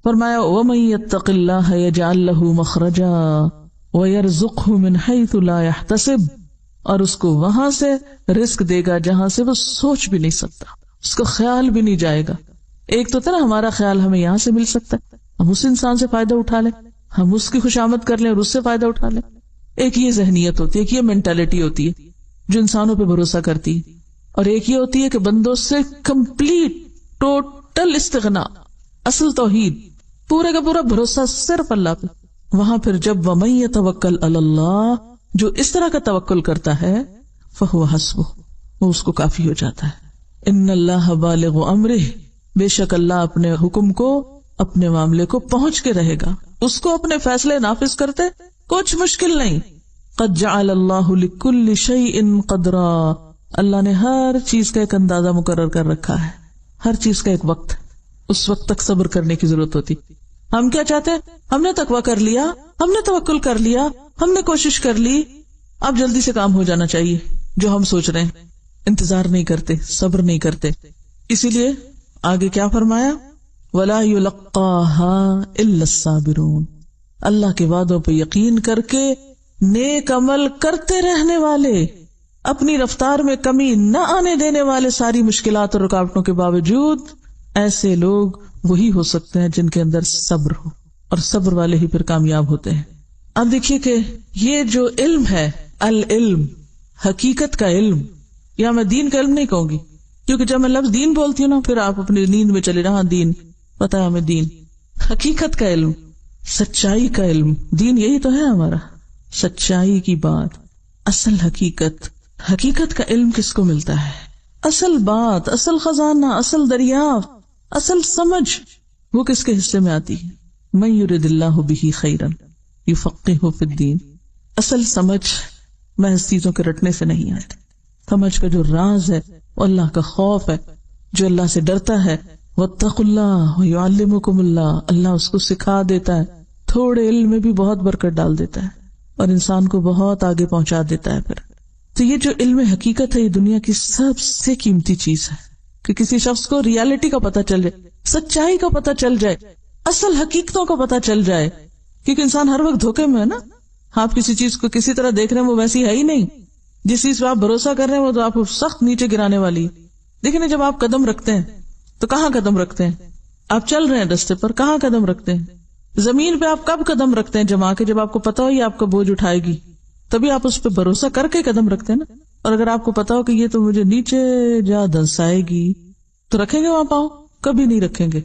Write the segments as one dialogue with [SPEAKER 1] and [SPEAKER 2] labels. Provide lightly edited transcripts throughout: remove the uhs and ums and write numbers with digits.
[SPEAKER 1] فرمایا وَمَن يَتَّقِ اللَّهَ يَجْعَل لَّهُ مَخْرَجًا وَيَرْزُقْهُ مِنْ حَيْثُ لَا يَحْتَسِبُ، اور اس کو وہاں سے رزق دے گا جہاں سے وہ سوچ بھی نہیں سکتا، اس کو خیال بھی نہیں جائے گا۔ ایک تو تھا نا ہمارا خیال ہمیں یہاں سے مل سکتا ہے، ہم اس انسان سے فائدہ اٹھا لیں، ہم اس کی خوشامد کر لیں اور اس سے فائدہ اٹھا لیں۔ ایک یہ ذہنیت ہوتی ہے، ایک یہ مینٹالٹی ہوتی ہے جو انسانوں پہ بھروسہ کرتی ہے، اور ایک یہ ہوتی ہے کہ بندوں سے کمپلیٹ ٹوٹل استغنا، اصل توحید، پورے کا پورا بھروسہ صرف اللہ پہ۔ وہاں پھر جب وَمَن يَتَوَکَّلْ عَلَى اللَّهِ، جو اس طرح کا توکل کرتا ہے، فَهُوَ حَسْبُهُ، وہ اس کو کافی ہو جاتا ہے۔ إِنَّ اللَّهَ بَالِغُ أَمْرِهِ، بے شک اللہ اپنے حکم کو، اپنے معاملے کو پہنچ کے رہے گا، اس کو اپنے فیصلے نافذ کرتے کچھ مشکل نہیں۔ قَدْ جَعَلَ اللَّهُ لِكُلِّ شَيْءٍ قَدْرًا، اللہ نے ہر چیز کا ایک اندازہ مقرر کر رکھا ہے، ہر چیز کا ایک وقت، اس وقت تک صبر کرنے کی ضرورت ہوتی۔ ہم کیا چاہتے ہیں؟ ہم نے تقویٰ کر لیا، ہم نے توکل کر لیا، ہم نے کوشش کر لی، اب جلدی سے کام ہو جانا چاہیے جو ہم سوچ رہے ہیں، انتظار نہیں کرتے، صبر نہیں کرتے۔ اسی لیے آگے کیا فرمایا؟ وَلَا يُلَقَّاهَا إِلَّا الصَّابِرُونَ، اللہ کے وعدوں پہ یقین کر کے نیک عمل کرتے رہنے والے، اپنی رفتار میں کمی نہ آنے دینے والے، ساری مشکلات اور رکاوٹوں کے باوجود، ایسے لوگ وہی ہو سکتے ہیں جن کے اندر صبر ہو، اور صبر والے ہی پھر کامیاب ہوتے ہیں۔ اب دیکھیے کہ یہ جو علم ہے، العلم، حقیقت کا علم، یا میں دین کا علم نہیں کہوں گی، کیونکہ جب میں لفظ دین بولتی ہوں نا پھر آپ اپنی نیند میں چلے رہا، دین پتا ہے ہمیں، دین حقیقت کا علم، سچائی کا علم، دین یہی تو ہے ہمارا، سچائی کی بات، اصل حقیقت۔ حقیقت کا علم کس کو ملتا ہے؟ اصل بات، اصل خزانہ، اصل دریافت، اصل سمجھ، وہ کس کے حصے میں آتی ہے؟ من یرد اللہ بہ خیرا یفقہہ فی الدین۔ اصل سمجھ محض چیزوں کے رٹنے سے نہیں آتی، سمجھ کا جو راز ہے وہ اللہ کا خوف ہے، جو اللہ سے ڈرتا ہے۔ واتقوا اللہ ویعلمکم اللہ، اللہ اس کو سکھا دیتا ہے، تھوڑے علم میں بھی بہت برکت ڈال دیتا ہے اور انسان کو بہت آگے پہنچا دیتا ہے۔ پھر تو یہ جو علم حقیقت ہے، یہ دنیا کی سب سے قیمتی چیز ہے، کہ کسی شخص کو ریالٹی کا پتہ چل جائے، سچائی کا پتہ چل جائے، اصل حقیقتوں کا پتہ چل جائے، کیونکہ انسان ہر وقت دھوکے میں ہے نا۔ آپ کسی چیز کو کسی طرح دیکھ رہے ہیں وہ ویسی ہے ہی نہیں، جس چیز پہ آپ بھروسہ کر رہے ہیں وہ تو آپ کو سخت نیچے گرانے والی۔ دیکھیں نا، جب آپ قدم رکھتے ہیں تو کہاں قدم رکھتے ہیں؟ آپ چل رہے ہیں رستے پر، کہاں قدم رکھتے ہیں؟ زمین پہ آپ کب قدم رکھتے ہیں جما کے؟ جب آپ کو پتا ہو یہ آپ کا بوجھ اٹھائے گی، تبھی آپ اس پہ بھروسہ کر کے قدم رکھتے ہیں نا۔ اور اگر آپ کو پتا ہو کہ یہ تو مجھے نیچے جا دھنسائے گی، تو رکھیں گے وہاں پاؤں؟ کبھی نہیں رکھیں گے۔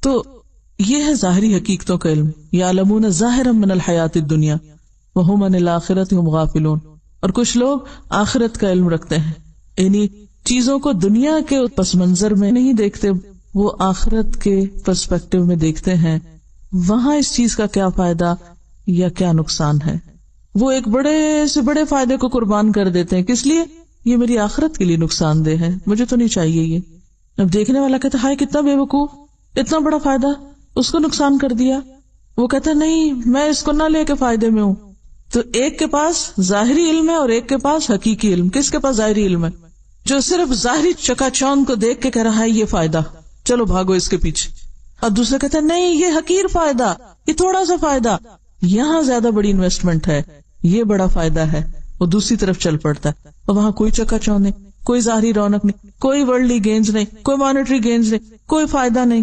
[SPEAKER 1] تو یہ ہے ظاہری حقیقتوں کا علم۔ یعلمون ظاہرا من الحیات الدنیا وہم عن الآخرۃ ہم غافلون۔ اور کچھ لوگ آخرت کا علم رکھتے ہیں، یعنی چیزوں کو دنیا کے پس منظر میں نہیں دیکھتے، وہ آخرت کے پرسپیکٹو میں دیکھتے ہیں، وہاں اس چیز کا کیا فائدہ یا کیا نقصان ہے۔ وہ ایک بڑے سے بڑے فائدے کو قربان کر دیتے ہیں، کس لیے؟ یہ میری آخرت کے لیے نقصان دہ ہے، مجھے تو نہیں چاہیے یہ۔ اب دیکھنے والا کہتا ہے ہائے کتنا بے وقوف، اتنا بڑا فائدہ اس کو نقصان کر دیا۔ وہ کہتا ہے نہیں، میں اس کو نہ لے کے فائدے میں ہوں۔ تو ایک کے پاس ظاہری علم ہے اور ایک کے پاس حقیقی علم۔ کس کے پاس ظاہری علم ہے؟ جو صرف ظاہری چکا چوند کو دیکھ کے کہہ رہا ہے یہ فائدہ، چلو بھاگو اس کے پیچھے۔ اور دوسرا کہتا ہے نہیں، یہ حقیر فائدہ، یہ تھوڑا سا فائدہ، یہاں زیادہ بڑی انویسٹمنٹ ہے، یہ بڑا فائدہ ہے، وہ دوسری طرف چل پڑتا ہے، اور وہاں کوئی چکا چوند نہیں، کوئی ظاہری رونق نہیں، کوئی ورلڈلی گینز نہیں، کوئی مانیٹری گینز نہیں، کوئی فائدہ نہیں۔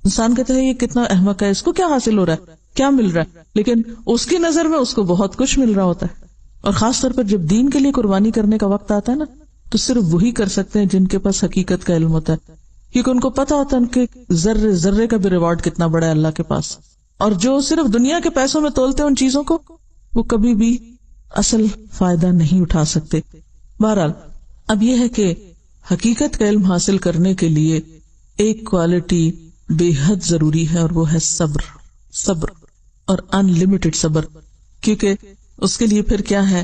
[SPEAKER 1] انسان کہتا ہے یہ کتنا احمق ہے، اس کو کیا حاصل ہو رہا ہے، کیا مل رہا ہے، لیکن اس کی نظر میں اس کو بہت کچھ مل رہا ہوتا ہے۔ اور خاص طور پر جب دین کے لیے قربانی کرنے کا وقت آتا ہے نا، تو صرف وہی کر سکتے ہیں جن کے پاس حقیقت کا علم ہوتا ہے، کیونکہ ان کو پتا ہوتا ہے ان کے ذرے ذرے کا بھی ریوارڈ کتنا بڑا ہے اللہ کے پاس۔ اور جو صرف دنیا کے پیسوں میں تولتے ہیں ان چیزوں کو، وہ کبھی بھی اصل فائدہ نہیں اٹھا سکتے۔ بہرحال اب یہ ہے کہ حقیقت کا علم حاصل کرنے کے لیے ایک کوالٹی بے حد ضروری ہے، اور وہ ہے صبر۔ صبر اور ان لمیٹڈ صبر، کیونکہ اس کے لیے پھر کیا ہے،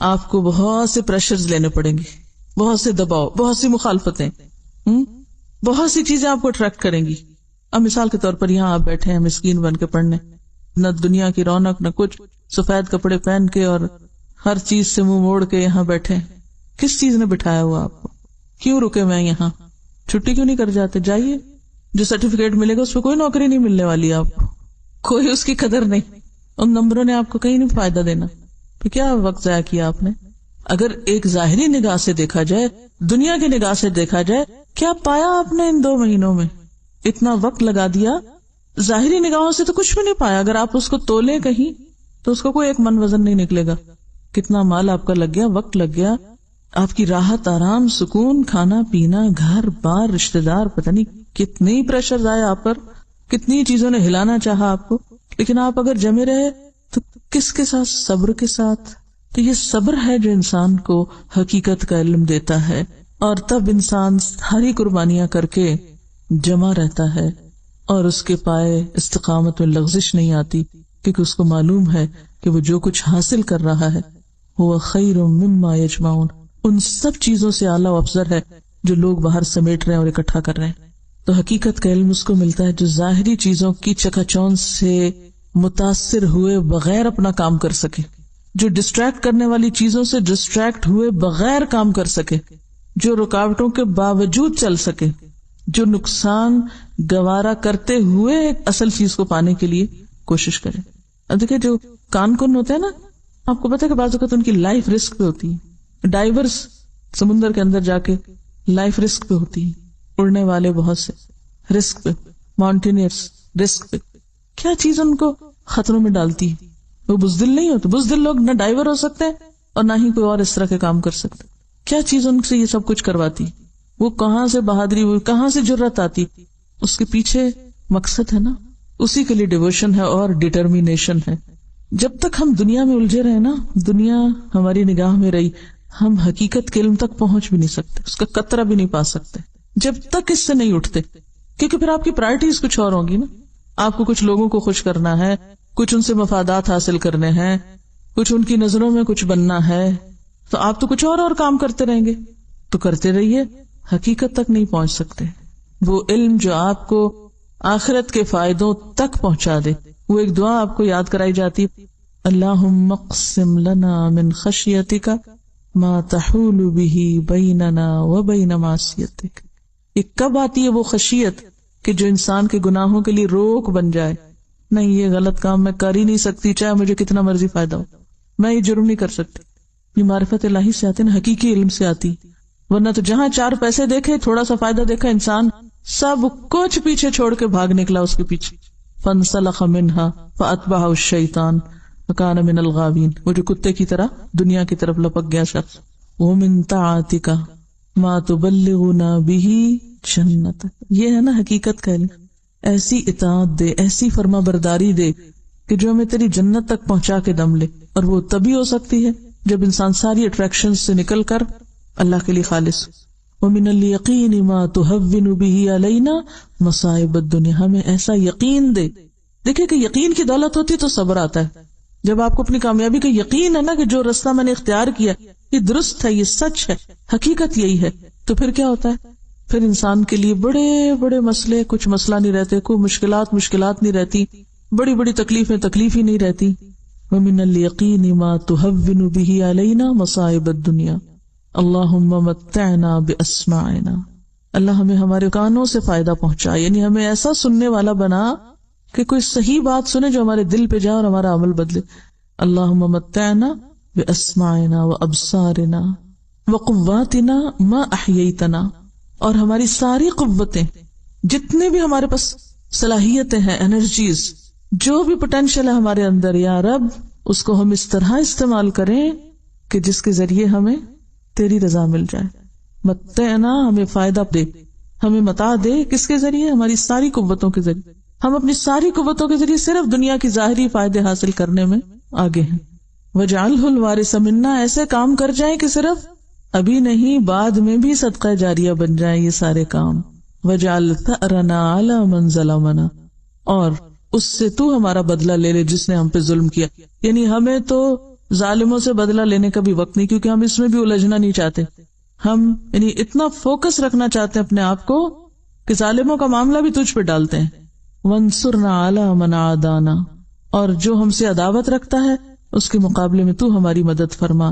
[SPEAKER 1] آپ کو بہت سے پریشرز لینے پڑیں گے، بہت سے دباؤ، بہت سی مخالفتیں، بہت سی چیزیں آپ کو اٹریکٹ کریں گی۔ اب مثال کے طور پر یہاں آپ بیٹھے ہیں مسکین بن کے پڑھنے، نہ دنیا کی رونق نہ کچھ، سفید کپڑے پہن کے اور ہر چیز سے منہ موڑ کے یہاں بیٹھے۔ کس چیز نے بٹھایا ہوا آپ کو؟ کیوں رکے میں یہاں؟ چھٹی کیوں نہیں کر جاتے؟ جائیے، جو سرٹیفکیٹ ملے گا اس پہ کوئی نوکری نہیں ملنے والی آپ کو، کوئی اس کی قدر نہیں، ان نمبروں نے آپ کو کہیں نہیں فائدہ دینا، تو کیا وقت ضائع کیا آپ نے؟ اگر ایک ظاہری نگاہ سے دیکھا جائے، دنیا کی نگاہ سے دیکھا جائے، کیا پایا آپ نے ان 2 مہینوں میں؟ اتنا وقت لگا دیا، ظاہری نگاہوں سے تو کچھ بھی نہیں پایا. اگر آپ اس کو تولے کہیں تو اس کو کوئی ایک من وزن نہیں نکلے گا. کتنا مال آپ کا لگ گیا، وقت لگ گیا، آپ کی راحت، آرام، سکون، کھانا پینا، گھر بار، رشتہ دار، پتہ نہیں کتنی پریشر آئے آپ پر، کتنی چیزوں نے ہلانا چاہا آپ کو، لیکن آپ اگر جمے رہے تو کس کے ساتھ؟ صبر کے ساتھ. تو یہ صبر ہے جو انسان کو حقیقت کا علم دیتا ہے، اور تب انسان ساری قربانیاں کر کے جمع رہتا ہے اور اس کے پائے استقامت میں لغزش نہیں آتی، کیونکہ اس کو معلوم ہے کہ وہ جو کچھ حاصل کر رہا ہے وہ خیر مما یجمعون، ان سب چیزوں سے اعلیٰ و افضل ہے جو لوگ باہر سمیٹ رہے ہیں اور اکٹھا کر رہے ہیں. تو حقیقت کا علم اس کو ملتا ہے جو ظاہری چیزوں کی چکا چوند سے متاثر ہوئے بغیر اپنا کام کر سکے، جو ڈسٹریکٹ کرنے والی چیزوں سے ڈسٹریکٹ ہوئے بغیر کام کر سکے، جو رکاوٹوں کے باوجود چل سکے، جو نقصان گوارا کرتے ہوئے ایک اصل چیز کو پانے کے لیے کوشش کرے. اب دیکھیں جو کان کن ہوتے ہیں نا، آپ کو پتہ ہے کہ بعض اوقات ان کی لائف رسک پہ ہوتی ہے. ڈائیورس سمندر کے اندر جا کے لائف رسک پہ ہوتی ہے، اڑنے والے بہت سے رسک پہ، ماؤنٹینئرس رسک پہ. کیا چیز ان کو خطروں میں ڈالتی ہے؟ وہ بزدل نہیں ہوتے. بزدل لوگ نہ ڈائیور ہو سکتے اور نہ ہی کوئی اور اس طرح کے کام کر سکتے. کیا چیز ان سے یہ سب کچھ کرواتی؟ وہ کہاں سے بہادری، وہ کہاں سے جرأت آتی؟ اس کے پیچھے مقصد ہے نا، اسی کے لیے ڈیووشن ہے اور ڈٹرمینیشن ہے. جب تک ہم دنیا میں الجھے رہے نا، دنیا ہماری نگاہ میں رہی، ہم حقیقت کے علم تک پہنچ بھی نہیں سکتے، اس کا قطرہ بھی نہیں پا سکتے جب تک اس سے نہیں اٹھتے. کیونکہ پھر آپ کی پرائرٹیز کچھ اور ہوں گی نا. آپ کو کچھ لوگوں کو خوش کرنا ہے، کچھ ان سے مفادات حاصل کرنے ہیں، کچھ ان کی نظروں میں کچھ بننا ہے، تو آپ تو کچھ اور کام کرتے رہیں گے. تو کرتے رہیے، حقیقت تک نہیں پہنچ سکتے. وہ علم جو آپ کو آخرت کے فائدوں تک پہنچا دے. وہ ایک دعا آپ کو یاد کرائی جاتی، اللہم اقسم لنا من خشیتک ما تحول به بیننا وبین معصیتک. یہ کب آتی ہے وہ خشیت کہ جو انسان کے گناہوں کے لیے روک بن جائے؟ نہیں، یہ غلط کام میں کر ہی نہیں سکتی، چاہے مجھے کتنا مرضی فائدہ ہو، میں یہ جرم نہیں کر سکتی. یہ معرفت الہی سے آتی نا، حقیقی علم سے آتی. ورنہ تو جہاں 4 پیسے دیکھے، تھوڑا سا فائدہ دیکھا، انسان سب کچھ پیچھے چھوڑ کے بھاگ نکلا اس کے پیچھے. فانسلخ منها فاتبعه الشیطان فکان من الغاوین. وہ جو کتے کی طرح دنیا کی طرف لپک گیا شخص. ومن طاعتک ما تبلغنا به جنتک. یہ ہے نا حقیقت کا علم. ایسی اطاعت دے، ایسی فرما برداری دے کہ جو ہمیں تیری جنت تک پہنچا کے دم لے. اور وہ تبھی ہو سکتی ہے جب انسان ساری اٹریکشن سے نکل کر اللہ کے لیے خالص. ومن الیقین ما تهون به علینا مصائب الدنیا. ہمیں ایسا یقین دے. دیکھیں کہ یقین کی دولت ہوتی تو صبر آتا ہے. جب آپ کو اپنی کامیابی کا یقین ہے نا کہ جو رستہ میں نے اختیار کیا یہ درست ہے، یہ سچ ہے، حقیقت یہی ہے، تو پھر کیا ہوتا ہے؟ پھر انسان کے لیے بڑے بڑے مسئلے کچھ مسئلہ نہیں رہتے، کوئی مشکلات نہیں رہتی، بڑی بڑی تکلیفیں تکلیف ہی نہیں رہتی. ومن الیقین ما تهون به علینا مصائب الدنیا اللہم متعنا باسماعنا. اللہ ہمیں ہمارے کانوں سے فائدہ پہنچا، یعنی ہمیں ایسا سننے والا بنا کہ کوئی صحیح بات سنے جو ہمارے دل پہ جائے اور ہمارا عمل بدلے. اللہم متعنا باسماعنا وابصارنا وقواتنا ما احییتنا. اور ہماری ساری قوتیں، جتنے بھی ہمارے پاس صلاحیتیں ہیں، انرجیز، جو بھی پوٹینشیل ہے ہمارے اندر، یا رب اس کو ہم اس طرح استعمال کریں کہ جس کے ذریعے ہمیں تیری رضا مل جائے. متعنا، ہمیں فائدہ دے، ہمیں متاع دے. کس کے ذریعے؟ ہماری ساری قوتوں کے ذریعے. ہم اپنی ساری قوتوں کے ذریعے صرف دنیا کی ظاہری فائدے حاصل کرنے میں آگے ہیں. وجعلہ الوارث منا، ایسے کام کر جائیں کہ صرف ابھی نہیں بعد میں بھی صدقہ جاریہ بن جائیں یہ سارے کام. وجعل ثأرنا علی من ظلمنا، اور اس سے تو ہمارا بدلہ لے لے جس نے ہم پہ ظلم کیا. یعنی ہمیں تو ظالموں سے بدلہ لینے کا بھی وقت نہیں، کیونکہ ہم اس میں بھی الجھنا نہیں چاہتے. ہم یعنی اتنا فوکس رکھنا چاہتے ہیں اپنے آپ کو کہ ظالموں کا معاملہ بھی تجھ پہ ڈالتے ہیں. وانصرنا علی من عادانا، اور جو ہم سے عداوت رکھتا ہے اس کے مقابلے میں تو ہماری مدد فرما.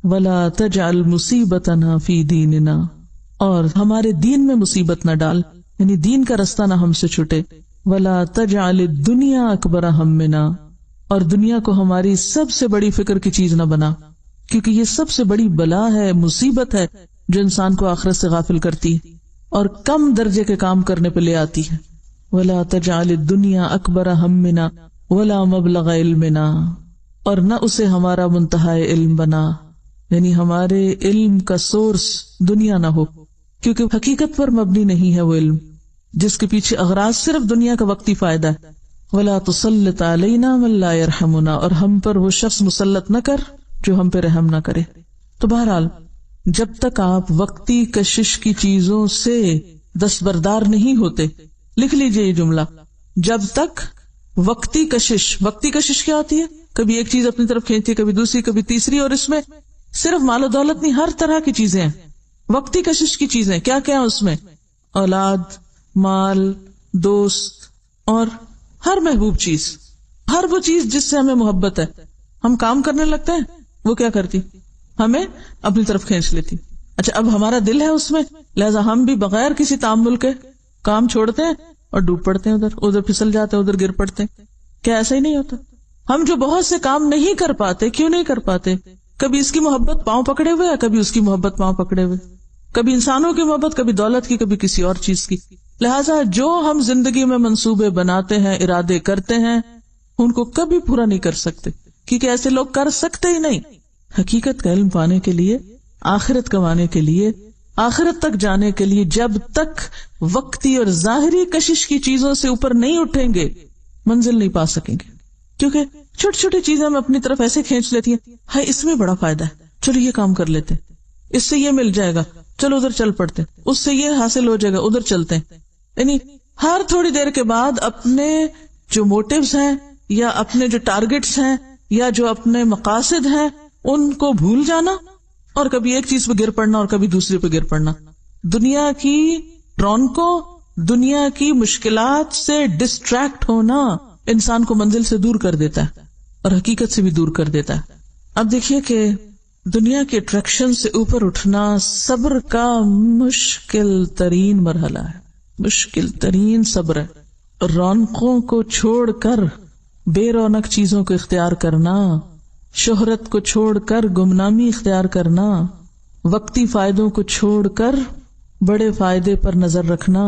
[SPEAKER 1] ولا تجعل مصیبتنا فی دیننا، اور ہمارے دین میں مصیبت نہ ڈال. یعنی دین کا رستہ نہ ہم سے چھٹے. وَلَا تَجْعَلِ الدُّنْيَا أَكْبَرَ هَمِّنَا، اور دنیا کو ہماری سب سے بڑی فکر کی چیز نہ بنا، کیونکہ یہ سب سے بڑی بلا ہے، مصیبت ہے جو انسان کو آخرت سے غافل کرتی ہے اور کم درجے کے کام کرنے پہ لے آتی ہے. وَلَا تَجْعَلِ الدُّنْيَا أَكْبَرَ هَمِّنَا وَلَا مَبْلَغَ عِلْمِنَا، اور نہ اسے ہمارا منتہا علم بنا، یعنی ہمارے علم کا سورس دنیا نہ ہو، کیونکہ حقیقت پر مبنی نہیں ہے وہ علم جس کے پیچھے اغراض صرف دنیا کا وقتی فائدہ ہے. وَلَا تُسَلِّطْ عَلَيْنَا مَن لَا يَرْحَمُنَا، اور ہم پر وہ شخص مسلط نہ کر جو ہم پہ رحم نہ کرے. تو بہرحال جب تک آپ وقتی کشش کی چیزوں سے دستبردار نہیں ہوتے، لکھ لیجئے یہ جملہ، جب تک وقتی کشش کیا ہوتی ہے؟ کبھی ایک چیز اپنی طرف کھینچتی ہے، کبھی دوسری، کبھی تیسری، اور اس میں صرف مال و دولت نہیں، ہر طرح کی چیزیں ہیں. وقتی کشش کی چیزیں کیا کیا ہیں اس میں؟ اولاد، مال، دوست، اور ہر محبوب چیز، ہر وہ چیز جس سے ہمیں محبت ہے. ہم کام کرنے لگتے ہیں، وہ کیا کرتی؟ ہمیں اپنی طرف کھینچ لیتی. اچھا، اب ہمارا دل ہے اس میں، لہذا ہم بھی بغیر کسی تعامل کے کام چھوڑتے ہیں اور ڈوب پڑتے ہیں، ادھر پھسل جاتے ہیں، ادھر گر پڑتے ہیں. کیا ایسا ہی نہیں ہوتا؟ ہم جو بہت سے کام نہیں کر پاتے، کیوں نہیں کر پاتے؟ کبھی اس کی محبت پاؤں پکڑے ہوئے یا کبھی اس کی محبت پاؤں پکڑے ہوئے، کبھی انسانوں کی محبت، کبھی دولت کی، کبھی کسی اور چیز کی. لہٰذا جو ہم زندگی میں منصوبے بناتے ہیں، ارادے کرتے ہیں، ان کو کبھی پورا نہیں کر سکتے، کیونکہ ایسے لوگ کر سکتے ہی نہیں. حقیقت کا علم پانے کے لیے، آخرت کمانے کے لیے، آخرت تک جانے کے لیے جب تک وقتی اور ظاہری کشش کی چیزوں سے اوپر نہیں اٹھیں گے، منزل نہیں پا سکیں گے. کیونکہ چھوٹی چھوٹی چیزیں ہم اپنی طرف ایسے کھینچ لیتی ہیں، ہائی اس میں بڑا فائدہ ہے، چلو یہ کام کر لیتے، اس سے یہ مل جائے گا، چلو ادھر چل پڑتے، اس سے یہ حاصل ہو جائے گا، ادھر چلتے ہیں. یعنی ہر تھوڑی دیر کے بعد اپنے جو موٹیوز ہیں یا اپنے جو ٹارگٹس ہیں یا جو اپنے مقاصد ہیں ان کو بھول جانا، اور کبھی ایک چیز پہ گر پڑنا اور کبھی دوسرے پہ گر پڑنا. دنیا کی رونقوں، دنیا کی مشکلات سے ڈسٹریکٹ ہونا انسان کو منزل سے دور کر دیتا ہے اور حقیقت سے بھی دور کر دیتا ہے. اب دیکھیے کہ دنیا کے اٹریکشن سے اوپر اٹھنا صبر کا مشکل ترین مرحلہ ہے، مشکل ترین صبر ہے. رونقوں کو چھوڑ کر بے رونق چیزوں کو اختیار کرنا، شہرت کو چھوڑ کر گمنامی اختیار کرنا، وقتی فائدوں کو چھوڑ کر بڑے فائدے پر نظر رکھنا،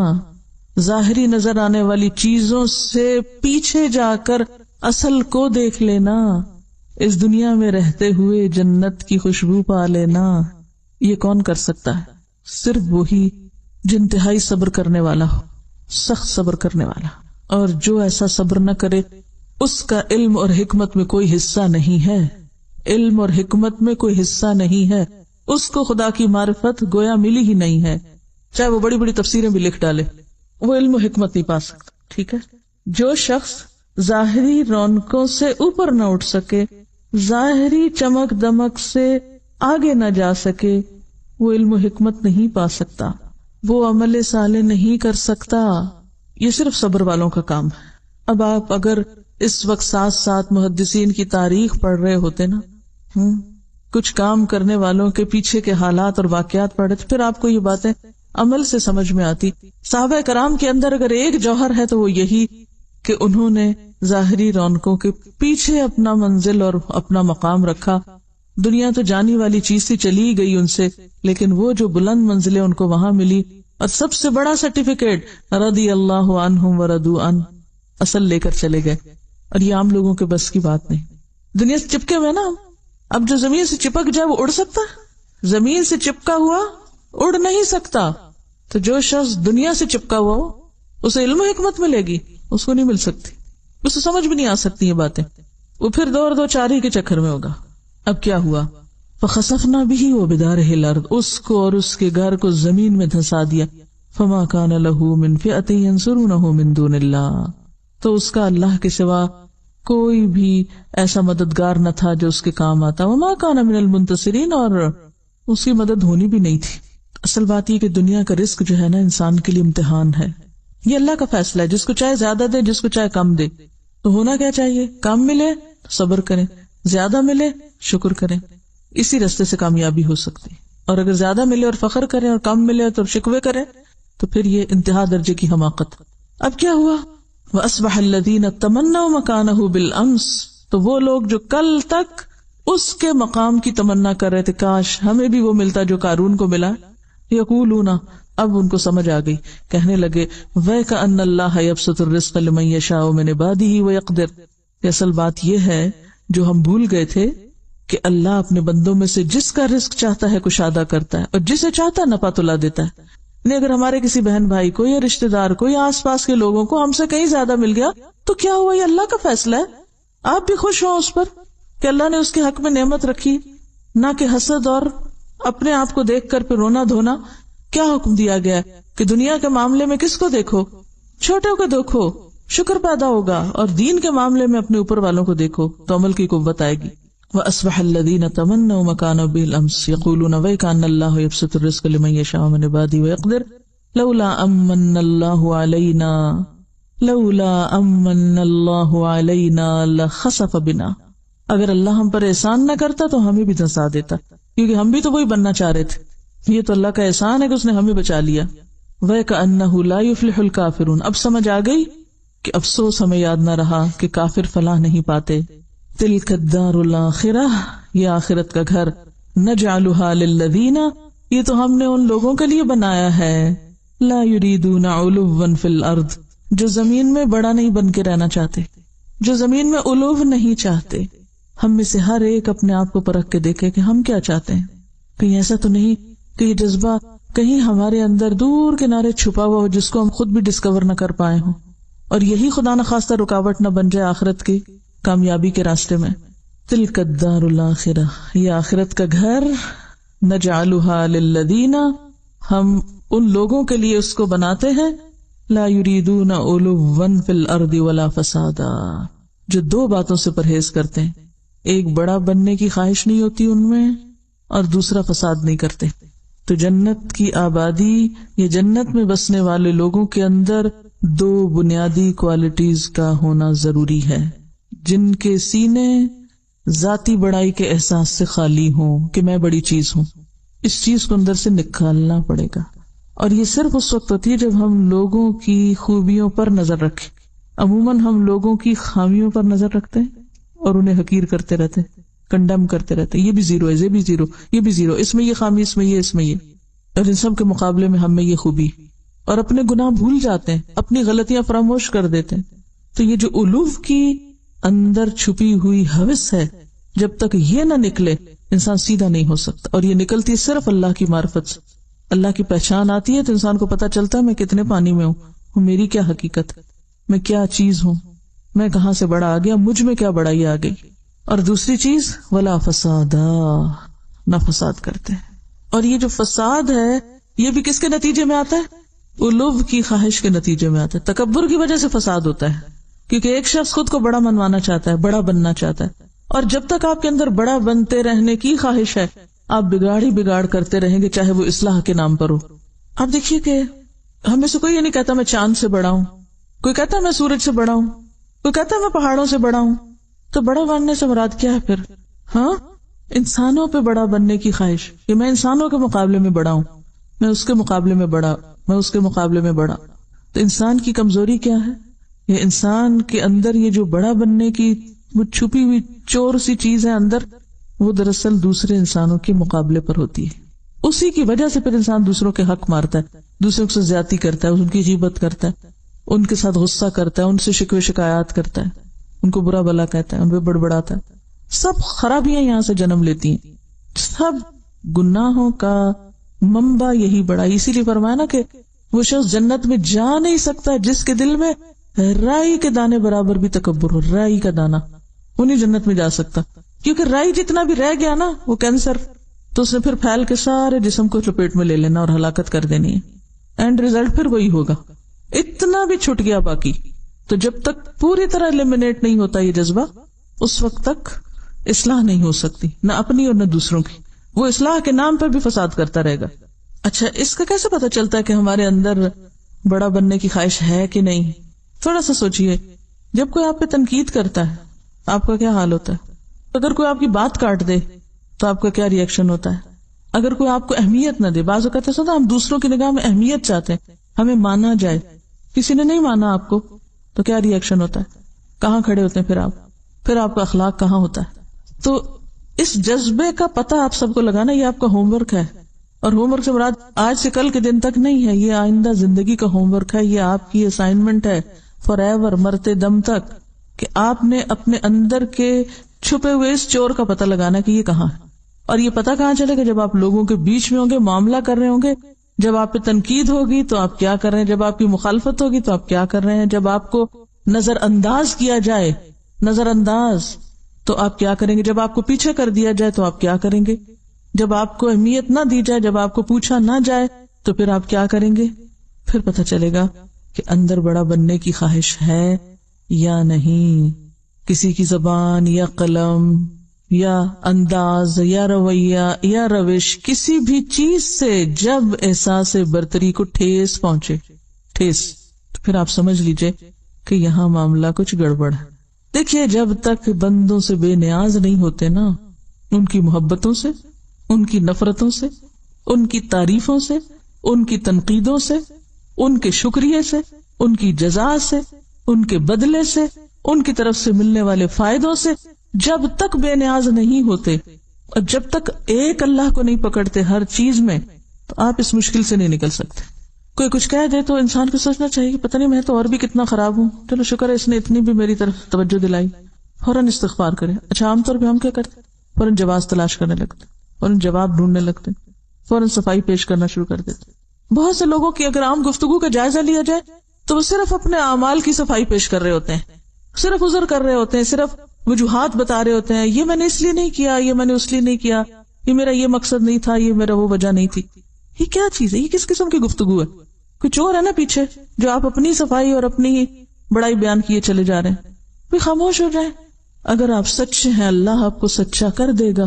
[SPEAKER 1] ظاہری نظر آنے والی چیزوں سے پیچھے جا کر اصل کو دیکھ لینا، اس دنیا میں رہتے ہوئے جنت کی خوشبو پا لینا، یہ کون کر سکتا ہے؟ صرف وہی جو انتہائی صبر کرنے والا ہو، سخت صبر کرنے والا. اور جو ایسا صبر نہ کرے اس کا علم اور حکمت میں کوئی حصہ نہیں ہے، علم اور حکمت میں کوئی حصہ نہیں ہے، اس کو خدا کی معرفت گویا ملی ہی نہیں ہے، چاہے وہ بڑی بڑی تفسیریں بھی لکھ ڈالے، وہ علم و حکمت نہیں پا سکتا. ٹھیک ہے، جو شخص ظاہری رونقوں سے اوپر نہ اٹھ سکے، ظاہری چمک دمک سے آگے نہ جا سکے، وہ علم و حکمت نہیں پا سکتا، وہ عمل صالح نہیں کر سکتا. یہ صرف صبر والوں کا کام ہے. اب آپ اگر اس وقت ساتھ ساتھ محدثین کی تاریخ پڑھ رہے ہوتے نا، کچھ کام کرنے والوں کے پیچھے کے حالات اور واقعات پڑھ رہے تھے، پھر آپ کو یہ باتیں عمل سے سمجھ میں آتی. صحابہ کرام کے اندر اگر ایک جوہر ہے تو وہ یہی کہ انہوں نے ظاہری رونقوں کے پیچھے اپنا منزل اور اپنا مقام رکھا. دنیا تو جانی والی چیز سے چلی گئی ان سے، لیکن وہ جو بلند منزلیں ان کو وہاں ملی، اور سب سے بڑا سرٹیفکیٹ رضی اللہ عنہم ورضوا عنہ، اصل لے کر چلے گئے. اور یہ عام لوگوں کے بس کی بات نہیں. دنیا سے چپکے ہوئے نا، اب جو زمین سے چپک جائے وہ اڑ سکتا؟ زمین سے چپکا ہوا اڑ نہیں سکتا. تو جو شخص دنیا سے چپکا ہوا ہو اسے علم و حکمت ملے گی، اس کو نہیں مل سکتی، اسے سمجھ بھی نہیں آ سکتی یہ باتیں، وہ پھر دو چاری کے چکر میں ہوگا. اب کیا ہوا؟ فخسفنا به وبداره الارض، اس کو اور اس کے گھر کو زمین میں دھسا دیا. فما كان له من فئة ينصرونه من دون الله، تو اس کا اللہ کے سوا کوئی بھی ایسا مددگار نہ تھا جو اس کے کام آتا. وما كان من المنتصرین، اور اس کی مدد ہونی بھی نہیں تھی. اصل بات یہ کہ دنیا کا رزق جو ہے نا انسان کے لیے امتحان ہے. یہ اللہ کا فیصلہ ہے، جس کو چاہے زیادہ دے، جس کو چاہے کم دے. تو ہونا کیا چاہیے؟ کم ملے تو صبر کریں، زیادہ ملے شکر کریں، اسی راستے سے کامیابی ہو سکتی ہے. اور اگر زیادہ ملے اور فخر کریں اور کم ملے تو شکوے کریں تو پھر یہ انتہا درجے کی حماقت. اب کیا ہوا؟ وَأَصْبَحَ الَّذِينَ تَمَنَّوْا مَكَانَهُ بِالْأَمْسِ، تو وہ لوگ جو کل تک اس کے مقام کی تمنا کر رہے تھے کاش ہمیں بھی وہ ملتا جو قارون کو ملا، یقولون، اب ان کو سمجھ آ گئی، کہنے لگے وَيْكَأَنَّ اللَّهَ يَبْسُطُ الرِّزْقَ لِمَن يَشَاءُ مِنْ عِبَادِهِ وَيَقْدِرُ. اصل بات یہ ہے جو ہم بھول گئے تھے کہ اللہ اپنے بندوں میں سے جس کا رزق چاہتا ہے کشادہ کرتا ہے اور جسے چاہتا ہے نپا تلا دیتا ہے. نہیں اگر ہمارے کسی بہن بھائی کو یا رشتے دار کو یا آس پاس کے لوگوں کو ہم سے کہیں زیادہ مل گیا تو کیا ہوا، یہ اللہ کا فیصلہ ہے. آپ بھی خوش ہوں اس پر کہ اللہ نے اس کے حق میں نعمت رکھی، نہ کہ حسد اور اپنے آپ کو دیکھ کر پھر رونا دھونا. کیا حکم دیا گیا ہے کہ دنیا کے معاملے میں کس کو دیکھو؟ چھوٹے کو دیکھو، شکر پیدا ہوگا، اور دین کے معاملے میں اپنے اوپر والوں کو دیکھو تو عمل کی قوت آئے گی. وَأَصْبَحَ الَّذِينَ تَمَنَّوْا مَكَانَهُ بِالْأَمْسِ يَقُولُونَ وَيْكَأَنَّ اللَّهَ يَبْسُطُ الرِّزْقَ لِمَن يَشَاءُ مِنْ عِبَادِهِ وَيَقْدِرُ لَوْلَا أَمَّنَّ اللَّهُ عَلَيْنَا لَخَسَفَ بِنَا. اگر اللہ ہم پر احسان نہ کرتا تو ہمیں بھی دھنسا دیتا، کیونکہ ہم بھی تو وہی بننا چاہ رہے تھے. یہ تو اللہ کا احسان ہے کہ اس نے ہمیں بچا لیا. وَيَكَأَنَّهُ لَا يُفْلِحُ الْكَافِرُونَ. اب سمجھ آ گئی کہ افسوس ہمیں یاد نہ رہا کہ کافر فلاح نہیں پاتے. تِلْكَ الدَّارُ الْآخِرَةُ، یہ آخرت کا گھر، نَجْعَلُهَا لِلَّذِينَ، یہ تو ہم نے ان لوگوں کے لیے بنایا ہے، لَا يُرِيدُونَ عُلُوًّا فِي الْأَرْضِ، جو زمین میں بڑا نہیں بن کے رہنا چاہتے، جو زمین میں علو نہیں چاہتے. ہم میں سے ہر ایک اپنے آپ کو پرکھ کے دیکھے کہ ہم کیا چاہتے ہیں. کہیں ایسا تو نہیں کہ یہ جذبہ کہیں ہمارے اندر دور کنارے چھپا ہوا ہو جس کو ہم خود بھی ڈسکور نہ کر پائے ہوں، اور یہی خدا نخواستہ رکاوٹ نہ بن جائے آخرت کی کامیابی کے راستے میں. تلک الدار الآخرہ، یہ آخرت کا گھر، نجعلها للذین، ہم ان لوگوں کے لیے اس کو بناتے ہیں، لا یریدون علوا فی الارض ولا فسادا، جو دو باتوں سے پرہیز کرتے ہیں، ایک بڑا بننے کی خواہش نہیں ہوتی ان میں، اور دوسرا فساد نہیں کرتے. تو جنت کی آبادی یا جنت میں بسنے والے لوگوں کے اندر دو بنیادی کوالٹیز کا ہونا ضروری ہے، جن کے سینے ذاتی بڑائی کے احساس سے خالی ہوں کہ میں بڑی چیز ہوں. اس چیز کو اندر سے نکالنا پڑے گا، اور یہ صرف اس وقت ہوتی ہے جب ہم لوگوں کی خوبیوں پر نظر رکھیں. عموماً ہم لوگوں کی خامیوں پر نظر رکھتے ہیں اور انہیں حقیر کرتے رہتے، کنڈم کرتے رہتے، یہ بھی زیرو ہے، یہ بھی زیرو، یہ بھی زیرو، اس میں یہ خامی، اس میں یہ، اس میں یہ، اور ان سب کے مقابلے میں ہم میں یہ خوبی، اور اپنے گناہ بھول جاتے ہیں، اپنی غلطیاں فراموش کر دیتے ہیں. تو یہ جو الوف کی اندر چھپی ہوئی ہوس ہے، جب تک یہ نہ نکلے انسان سیدھا نہیں ہو سکتا. اور یہ نکلتی ہے صرف اللہ کی معرفت سے. اللہ کی پہچان آتی ہے تو انسان کو پتا چلتا ہے میں کتنے پانی میں ہوں، میری کیا حقیقت ہے، میں کیا چیز ہوں، میں کہاں سے بڑا آ گیا، مجھ میں کیا بڑائی آ گئی. اور دوسری چیز ولا فسادا، نہ فساد کرتے ہیں. اور یہ جو فساد ہے یہ بھی کس کے نتیجے میں آتا ہے؟ علو کی خواہش کے نتیجے میں آتا ہے. تکبر کی وجہ سے فساد ہوتا ہے، کیونکہ ایک شخص خود کو بڑا منوانا چاہتا ہے، بڑا بننا چاہتا ہے، اور جب تک آپ کے اندر بڑا بنتے رہنے کی خواہش ہے آپ بگاڑ ہی بگاڑ کرتے رہیں گے، چاہے وہ اصلاح کے نام پر ہو. آپ دیکھیے کہ ہمیں سے کوئی یہ نہیں کہتا میں چاند سے بڑا ہوں، کوئی کہتا میں سورج سے بڑا ہوں، کوئی کہتا میں پہاڑوں سے بڑا ہوں. تو بڑا بننے سے مراد کیا ہے پھر؟ ہاں، انسانوں پہ بڑا بننے کی خواہش کہ میں انسانوں کے مقابلے میں بڑا ہوں، میں اس کے مقابلے میں بڑا، میں اس کے مقابلے میں بڑا. تو انسان کی کمزوری کیا ہے؟ یہ انسان کے اندر یہ جو بڑا بننے کی وہ چھپی ہوئی چور سی چیز ہے اندر، وہ دراصل دوسرے انسانوں کے مقابلے پر ہوتی ہے. اسی کی وجہ سے پھر انسان دوسروں کے حق مارتا ہے، دوسروں سے زیادتی کرتا ہے، ان کی غیبت کرتا ہے، ان کے ساتھ غصہ کرتا ہے، ان سے شکوے شکایات کرتا ہے، ان کو برا بلا کہتا ہے، ان پہ بڑبڑاتا ہے. سب خرابیاں یہاں سے جنم لیتی ہیں، سب گناہوں کا منبع یہی بڑا. اسی لیے فرمایا نا کہ وہ شخص جنت میں جا نہیں سکتا جس کے دل میں رائی کے دانے برابر بھی تکبر ہو. رائی کا دانا وہ نہیں جنت میں جا سکتا، کیونکہ رائی جتنا بھی رہ گیا نا وہ کینسر، تو اس نے پھر پھیل کے سارے جسم کو لپیٹ میں لے لینا اور ہلاکت کر دینی ہے. اینڈ ریزلٹ پھر وہی ہوگا، اتنا بھی چھٹ گیا باقی. تو جب تک پوری طرح ایلیمنیٹ نہیں ہوتا یہ جذبہ، اس وقت تک اصلاح نہیں ہو سکتی، نہ اپنی اور نہ دوسروں کی. وہ اصلاح کے نام پر بھی فساد کرتا رہے گا. اچھا، اس کا کیسے پتا چلتا ہے کہ ہمارے اندر بڑا بننے کی خواہش ہے کہ نہیں؟ تھوڑا سا سوچئے، جب کوئی آپ پہ تنقید کرتا ہے آپ کا کیا حال ہوتا ہے؟ اگر کوئی آپ کی بات کاٹ دے تو آپ کا کیا ری ایکشن ہوتا ہے؟ اگر کوئی آپ کو اہمیت نہ دے، بعض اوقات ایسا ہوتا ہے ہم دوسروں کی نگاہ میں اہمیت چاہتے ہیں ہمیں مانا جائے. کسی نے نہیں مانا آپ کو تو کیا ری ایکشن ہوتا ہے؟ کہاں کھڑے ہوتے ہیں پھر آپ کا اخلاق کہاں ہوتا ہے؟ تو اس جذبے کا پتہ آپ سب کو لگانا، یہ آپ کا ہوم ورک ہے. اور ہوم ورک سے مراد آج سے کل کے دن تک نہیں ہے، یہ آئندہ زندگی کا ہوم ورک ہے. یہ آپ کی اسائنمنٹ ہے فار ایور، مرتے دم تک، کہ آپ نے اپنے اندر کے چھپے ہوئے اس چور کا پتہ لگانا کہ یہ کہاں ہے. اور یہ پتہ کہاں چلے گا؟ جب آپ لوگوں کے بیچ میں ہوں گے، معاملہ کر رہے ہوں گے. جب آپ پہ تنقید ہوگی تو آپ کیا کر رہے ہیں، جب آپ کی مخالفت ہوگی تو آپ کیا کر رہے ہیں، جب آپ کو نظر انداز کیا جائے، نظر انداز، تو آپ کیا کریں گے، جب آپ کو پیچھے کر دیا جائے تو آپ کیا کریں گے، جب آپ کو اہمیت نہ دی جائے، جب آپ کو پوچھا نہ جائے تو پھر آپ کیا کریں گے. پھر پتہ چلے گا کہ اندر بڑا بننے کی خواہش ہے یا نہیں. کسی کی زبان یا قلم یا انداز یا رویہ یا روش، کسی بھی چیز سے جب احساس برتری کو ٹھیس پہنچے، تو پھر آپ سمجھ لیجئے کہ یہاں معاملہ کچھ گڑبڑ ہے. دیکھیے، جب تک بندوں سے بے نیاز نہیں ہوتے نا، ان کی محبتوں سے، ان کی نفرتوں سے، ان کی تعریفوں سے، ان کی تنقیدوں سے، ان کے شکریہ سے، ان کی جزا سے، ان کے بدلے سے، ان کی طرف سے ملنے والے فائدوں سے، جب تک بے نیاز نہیں ہوتے اور جب تک ایک اللہ کو نہیں پکڑتے ہر چیز میں، تو آپ اس مشکل سے نہیں نکل سکتے. کوئی کچھ کہہ دے تو انسان کو سوچنا چاہیے کہ پتہ نہیں میں تو اور بھی کتنا خراب ہوں، چلو شکر ہے اس نے اتنی بھی میری طرف توجہ دلائی، فوراً استغفار کرے. اچھا، عام طور پہ ہم کیا کرتے؟ فوراً جواز تلاش کرنے لگتے، فوراً جواب ڈھونڈنے لگتے، فوراً صفائی پیش کرنا شروع کر دیتے. بہت سے لوگوں کی اگر عام گفتگو کا جائزہ لیا جائے تو وہ صرف اپنے اعمال کی صفائی پیش کر رہے ہوتے ہیں، صرف عذر کر رہے ہوتے ہیں، صرف وجوہات بتا رہے ہوتے ہیں، یہ میں نے اس لیے نہیں کیا، یہ میں نے اس لیے نہیں کیا، یہ میرا یہ مقصد نہیں تھا، یہ میرا وہ وجہ نہیں تھی. یہ کیا چیز ہے؟ یہ کس قسم کی گفتگو ہے؟ کچھ اور ہے نا پیچھے، جو آپ اپنی صفائی اور اپنی بڑائی بیان کیے چلے جا رہے ہیں. بھی خاموش ہو جائیں. اگر آپ سچے ہیں اللہ آپ کو سچا کر دے گا.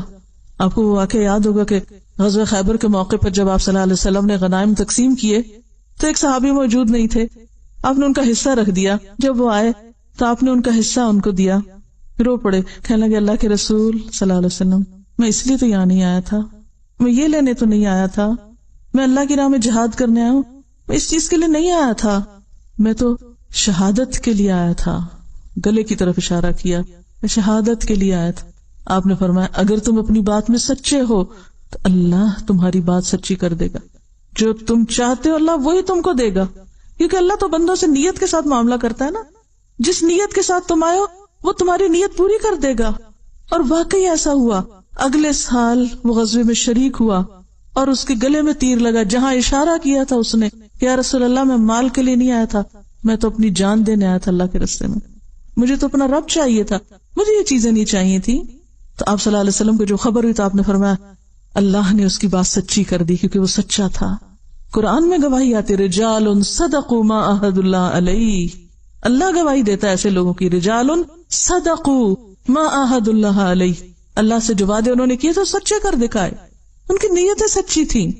[SPEAKER 1] آپ کو وہ واقعہ یاد ہوگا کہ غزوہ خیبر کے موقع پر جب آپ صلی اللہ علیہ وسلم نے غنائم تقسیم کیے تو ایک صحابی موجود نہیں تھے. آپ نے ان کا حصہ رکھ دیا. جب وہ آئے تو آپ نے ان کا حصہ ان کو دیا. رو پڑے، کہنے لگے اللہ کے رسول صلی اللہ علیہ وسلم، میں اس لیے تو یہاں نہیں آیا تھا، میں یہ لینے تو نہیں آیا تھا، میں اللہ کی راہ میں جہاد کرنے آیا ہوں، میں اس چیز کے لیے نہیں آیا تھا، میں تو شہادت کے لیے آیا تھا. گلے کی طرف اشارہ کیا، میں شہادت کے لیے آیا تھا. آپ نے فرمایا اگر تم اپنی بات میں سچے ہو تو اللہ تمہاری بات سچی کر دے گا. جو تم چاہتے ہو اللہ وہی تم کو دے گا، کیونکہ اللہ تو بندوں سے نیت کے ساتھ معاملہ کرتا ہے نا. جس نیت کے ساتھ تم آئے ہو وہ تمہاری نیت پوری کر دے گا. اور واقعی ایسا ہوا. اگلے سال وہ غزوے میں شریک ہوا اور اس کے گلے میں تیر لگا. جہاں اشارہ کیا تھا اس نے کہ یا رسول اللہ میں مال کے لیے نہیں آیا تھا، میں تو اپنی جان دینے آیا تھا اللہ کے راستے میں، مجھے تو اپنا رب چاہیے تھا، مجھے یہ چیزیں نہیں چاہیے تھی. تو آپ صلی اللہ علیہ وسلم کو جو خبر ہوئی تو آپ نے فرمایا اللہ نے اس کی بات سچی کر دی کیونکہ وہ سچا تھا. قرآن میں گواہی آتی رجال صدقوا ما عہد اللہ علیہ. اللہ گواہی دیتا ہے ایسے لوگوں کی، رجال صدقوا ما عہد اللہ علیہ. اللہ سے جو وعدے انہوں نے کیے تھے سچے کر دکھائے، ان کی نیتیں سچی تھیں.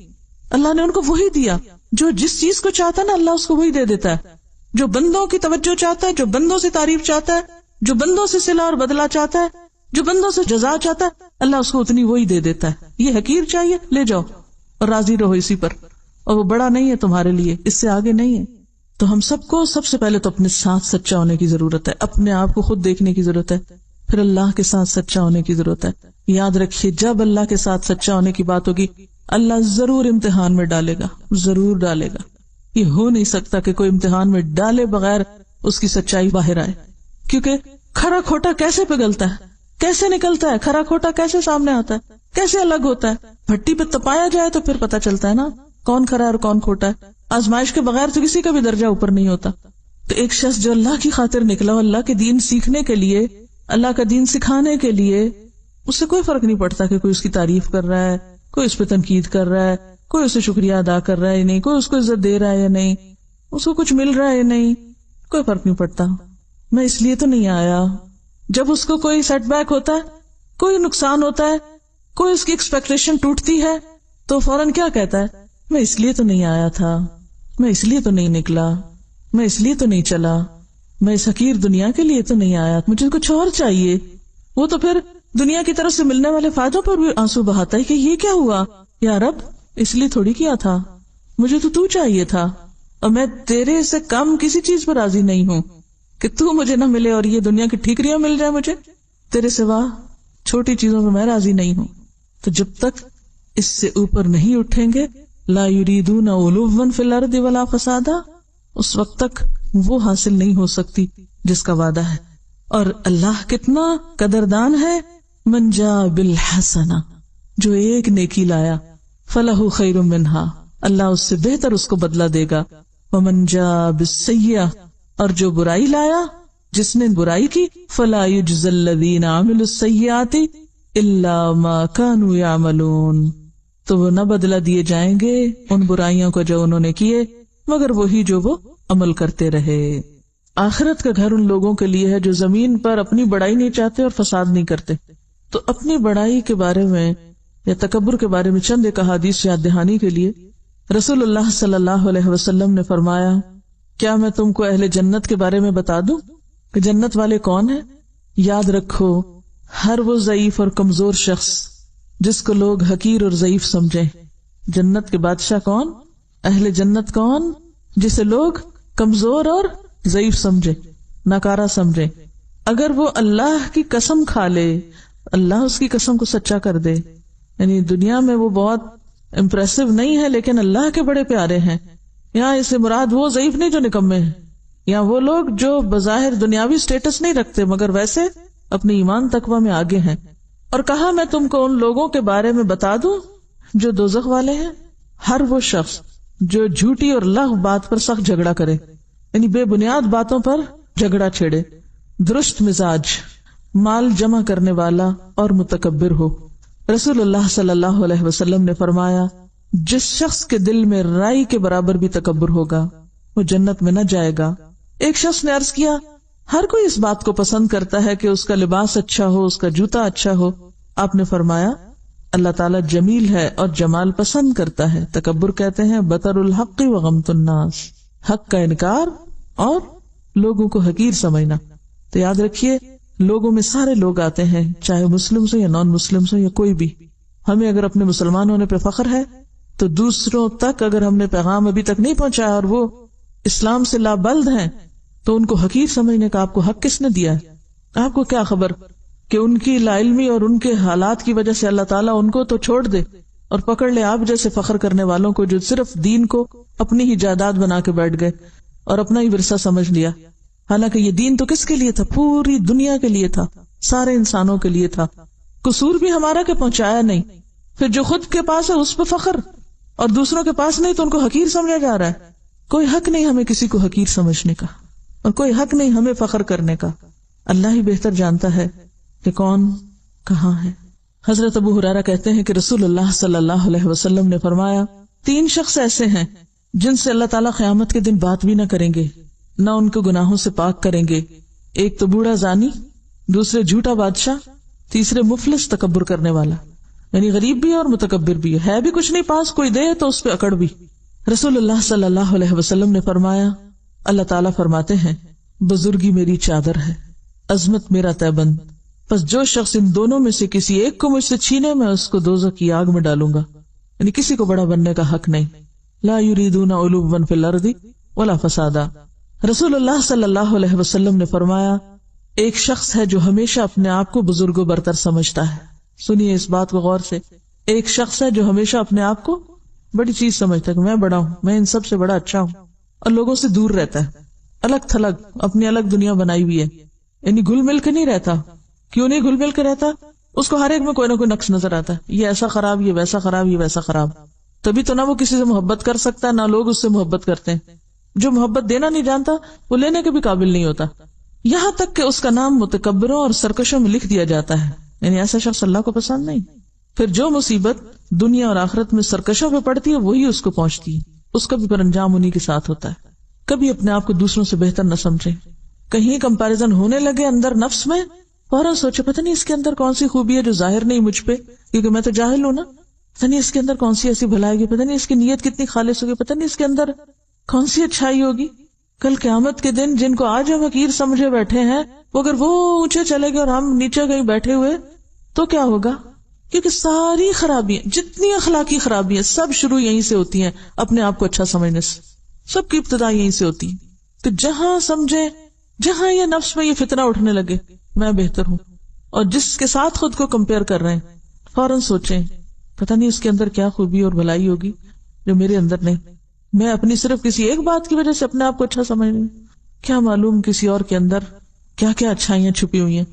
[SPEAKER 1] اللہ نے ان کو وہی دیا. جو جس چیز کو چاہتا ہے نا اللہ اس کو وہی دے دیتا ہے. جو بندوں کی توجہ چاہتا ہے، جو بندوں سے تعریف چاہتا ہے، جو بندوں سے صلہ اور بدلہ چاہتا ہے، جو بندوں سے جزا چاہتا ہے، اللہ اس کو اتنی وہی دے دیتا ہے. یہ حقیر چاہیے لے جاؤ اور راضی رہو اسی پر، اور وہ بڑا نہیں ہے تمہارے لیے، اس سے آگے نہیں ہے. تو ہم سب کو سب سے پہلے تو اپنے ساتھ سچا ہونے کی ضرورت ہے، اپنے آپ کو خود دیکھنے کی ضرورت ہے، پھر اللہ کے ساتھ سچا ہونے کی ضرورت ہے. یاد رکھیے جب اللہ کے ساتھ سچا ہونے کی بات ہوگی اللہ ضرور امتحان میں ڈالے گا، ضرور ڈالے گا. یہ ہو نہیں سکتا کہ کوئی امتحان میں ڈالے بغیر اس کی سچائی باہر آئے، کیونکہ کھرا کھوٹا کیسے پگھلتا ہے، کیسے نکلتا ہے، کھرا کھوٹا کیسے سامنے آتا ہے، کیسے الگ ہوتا ہے. بھٹی پہ تپایا جائے تو پھر پتہ چلتا ہے نا کون کھرا ہے اور کون کھوٹا ہے. آزمائش کے بغیر تو کسی کا بھی درجہ اوپر نہیں ہوتا. تو ایک شخص جو اللہ کی خاطر نکلا ہو، اللہ کے دین سیکھنے کے لیے، اللہ کا دین سکھانے کے لیے، اس سے کوئی فرق نہیں پڑتا کہ کوئی اس کی تعریف کر رہا ہے، کوئی اس پہ تنقید کر رہا ہے، کوئی اسے شکریہ ادا کر رہا ہے یا نہیں، کوئی اس کو عزت دے رہا ہے یا نہیں، اس کو کچھ مل رہا ہے یا نہیں، کوئی فرق نہیں پڑتا. میں اس لیے تو نہیں آیا. جب اس کو کوئی سیٹ بیک ہوتا ہے، کوئی نقصان ہوتا ہے، کوئی اس کی ایکسپیکٹیشن ٹوٹتی ہے تو فوراً کیا کہتا ہے، میں اس لیے تو نہیں آیا تھا، میں اس لیے تو نہیں نکلا، میں اس لیے تو نہیں چلا، میں اس حقیر دنیا کے لیے تو نہیں آیا، مجھے کچھ اور چاہیے. وہ تو پھر دنیا کی طرف سے ملنے والے فائدوں پر بھی آنسو بہاتا ہے کہ یہ کیا ہوا، یا رب اس لیے تھوڑی کیا تھا، مجھے تو چاہیے تھا، اور میں تیرے سے کم کسی چیز پر راضی نہیں ہوں کہ تو مجھے نہ ملے اور یہ دنیا کی ٹھیکریاں مل جائے مجھے، تیرے سوا چھوٹی چیزوں پر میں راضی نہیں ہوں. تو جب تک اس سے اوپر نہیں اٹھیں گے، لا یریدون علوا فی الارض ولا فسادا، اس وقت تک وہ حاصل نہیں ہو سکتی جس کا وعدہ ہے. اور اللہ کتنا قدردان ہے، من جاء بالحسنہ، جو ایک نیکی لایا، فلہ خیر منہا، اللہ اس سے بہتر اس کو بدلہ دے گا. ومن جاء بالسیئہ، اور جو برائی لایا، جس نے برائی کی، فلا یجزی الذین عملوا السیئات الا ما كانوا یعملون، تو وہ نہ بدلہ دیے جائیں گے ان برائیوں کو جو انہوں نے کیے مگر وہی جو وہ عمل کرتے رہے. آخرت کا گھر ان لوگوں کے لیے ہے جو زمین پر اپنی بڑائی نہیں چاہتے اور فساد نہیں کرتے. تو اپنی بڑائی کے بارے میں یا تکبر کے بارے میں چند ایک احادیث یاد دہانی کے لیے رسول اللہ صلی اللہ علیہ وسلم نے فرمایا، کیا میں تم کو اہل جنت کے بارے میں بتا دوں کہ جنت والے کون ہیں؟ یاد رکھو، ہر وہ ضعیف اور کمزور شخص جس کو لوگ حقیر اور ضعیف سمجھیں. جنت کے بادشاہ کون؟ اہل جنت کون؟ جسے لوگ کمزور اور ضعیف سمجھے، ناکارہ سمجھے. اگر وہ اللہ کی قسم کھا لے، اللہ اس کی قسم کو سچا کر دے، یعنی دنیا میں وہ بہت امپریسو نہیں ہے لیکن اللہ کے بڑے پیارے ہیں. یہاں اسے مراد وہ ضعیف نہیں جو نکمے ہیں، یا وہ لوگ جو بظاہر دنیاوی سٹیٹس نہیں رکھتے مگر ویسے اپنے ایمان تقوی میں آگے ہیں. اور کہا میں تم کو ان لوگوں کے بارے میں بتا دوں جو دوزخ والے ہیں، ہر وہ شخص جو جھوٹی اور لغو بات پر سخت جھگڑا کرے، یعنی بے بنیاد باتوں پر جھگڑا چھیڑے، درست مزاج، مال جمع کرنے والا اور متکبر ہو. رسول اللہ صلی اللہ علیہ وسلم نے فرمایا، جس شخص کے دل میں رائی کے برابر بھی تکبر ہوگا وہ جنت میں نہ جائے گا. ایک شخص نے عرض کیا، ہر کوئی اس بات کو پسند کرتا ہے کہ اس کا لباس اچھا ہو، اس کا جوتا اچھا ہو. آپ نے فرمایا، اللہ تعالیٰ جمیل ہے اور جمال پسند کرتا ہے. تکبر کہتے ہیں بطر الحق و غمط الناس، حق کا انکار اور لوگوں کو حقیر سمجھنا. تو یاد رکھیے، لوگوں میں سارے لوگ آتے ہیں، چاہے مسلم ہو یا نان مسلم ہو یا کوئی بھی. ہمیں اگر اپنے مسلمان ہونے پہ فخر ہے تو دوسروں تک اگر ہم نے پیغام ابھی تک نہیں پہنچایا اور وہ اسلام سے لابلد ہیں تو ان کو حقیر سمجھنے کا آپ کو حق کس نے دیا ہے؟ آپ کو کیا خبر کہ ان کی لا علمی اور ان کے حالات کی وجہ سے اللہ تعالیٰ ان کو تو چھوڑ دے اور پکڑ لے آپ جیسے فخر کرنے والوں کو جو صرف دین کو اپنی ہی جائیداد بنا کے بیٹھ گئے اور اپنا ہی ورثہ سمجھ لیا. حالانکہ یہ دین تو کس کے لیے تھا؟ پوری دنیا کے لیے تھا، سارے انسانوں کے لیے تھا. قصور بھی ہمارا کہ پہنچایا نہیں. پھر جو خود کے پاس ہے اس پہ فخر اور دوسروں کے پاس نہیں تو ان کو حقیر سمجھا جا رہا ہے. کوئی حق نہیں ہمیں کسی کو حقیر سمجھنے کا اور کوئی حق نہیں ہمیں فخر کرنے کا. اللہ ہی بہتر جانتا ہے کہ کون کہاں ہے. حضرت ابو ہریرہ کہتے ہیں کہ رسول اللہ صلی اللہ علیہ وسلم نے فرمایا، 3 شخص ایسے ہیں جن سے اللہ تعالیٰ قیامت کے دن بات بھی نہ کریں گے، نہ ان کو گناہوں سے پاک کریں گے. ایک تو بوڑھا زانی، دوسرے جھوٹا بادشاہ، تیسرے مفلس تکبر کرنے والا، یعنی غریب بھی اور متکبر بھی ہے بھی کچھ نہیں پاس، کوئی دے تو اس پہ اکڑ بھی. رسول اللہ صلی اللہ علیہ وسلم نے فرمایا، اللہ تعالیٰ فرماتے ہیں، بزرگی میری چادر ہے، عظمت میرا تیبند، پس جو شخص ان دونوں میں سے کسی ایک کو مجھ سے چھینے میں اس کو دوزخ کی آگ میں ڈالوں گا. یعنی کسی کو بڑا بننے کا حق نہیں. لا یریدون علوا فی الارض ولا فسادا. رسول اللہ صلی اللہ علیہ وسلم نے فرمایا، ایک شخص ہے جو ہمیشہ اپنے آپ کو بزرگ و برتر سمجھتا ہے. سنیے اس بات کو غور سے. ایک شخص ہے جو ہمیشہ اپنے آپ کو بڑی چیز سمجھتا ہے کہ میں بڑا ہوں، میں ان سب سے بڑا اچھا ہوں، اور لوگوں سے دور رہتا ہے، الگ تھلگ اپنی الگ دنیا بنائی ہوئی ہے. یعنی گھل مل کے نہیں رہتا. کیوں نہیں گھل مل کے رہتا؟ اس کو ہر ایک میں کوئی نہ کوئی نقص نظر آتا ہے، یہ ایسا خراب، یہ ویسا خراب، یہ ویسا خراب. تبھی تو نہ وہ کسی سے محبت کر سکتا، نہ لوگ اس سے محبت کرتے ہیں. جو محبت دینا نہیں جانتا وہ لینے کے بھی قابل نہیں ہوتا. یہاں تک کہ اس کا نام متکبروں اور سرکشوں میں لکھ دیا جاتا ہے. یعنی ایسا شخص اللہ کو پسند نہیں. پھر جو مصیبت دنیا اور آخرت میں سرکشوں پہ پڑتی ہے وہی اس کو پہنچتی ہے، اس کا بھی پر انجام انہی کے ساتھ ہوتا ہے. کبھی اپنے آپ کو دوسروں سے بہتر نہ سمجھے. کہیں کمپیریزن ہونے لگے اندر نفس میں، فوراً سوچے پتہ نہیں اس کے اندر کون سی خوبی ہے جو ظاہر نہیں مجھ پہ، کیونکہ میں تو جاہل ہوں نا. پتہ نہیں اس کے اندر کون سی ایسی بھلائی ہے، پتہ نہیں اس کی نیت کتنی خالص ہوگی، پتہ نہیں اس کے اندر کون سی اچھائی ہوگی. کل قیامت کے دن جن کو آج ہم حقیر سمجھے بیٹھے ہیں، وہ اگر وہ اونچے چلے گئے اور ہم نیچے کہیں بیٹھے ہوئے تو کیا ہوگا؟ کیونکہ ساری خرابیاں، جتنی اخلاقی خرابیاں، سب شروع یہیں سے ہوتی ہیں، اپنے آپ کو اچھا سمجھنے سے. سب کی ابتدا یہیں سے ہوتی. تو جہاں سمجھے، جہاں یہ نفس میں یہ فتنہ اٹھنے لگے میں بہتر ہوں، اور جس کے ساتھ خود کو کمپیئر کر رہے ہیں، فوراً سوچیں پتہ نہیں اس کے اندر کیا خوبی اور بھلائی ہوگی جو میرے اندر نہیں. میں اپنی صرف کسی ایک بات کی وجہ سے اپنے آپ کو اچھا سمجھ رہی ہوں، کیا معلوم کسی اور کے اندر کیا کیا اچھائیاں چھپی ہوئی ہیں.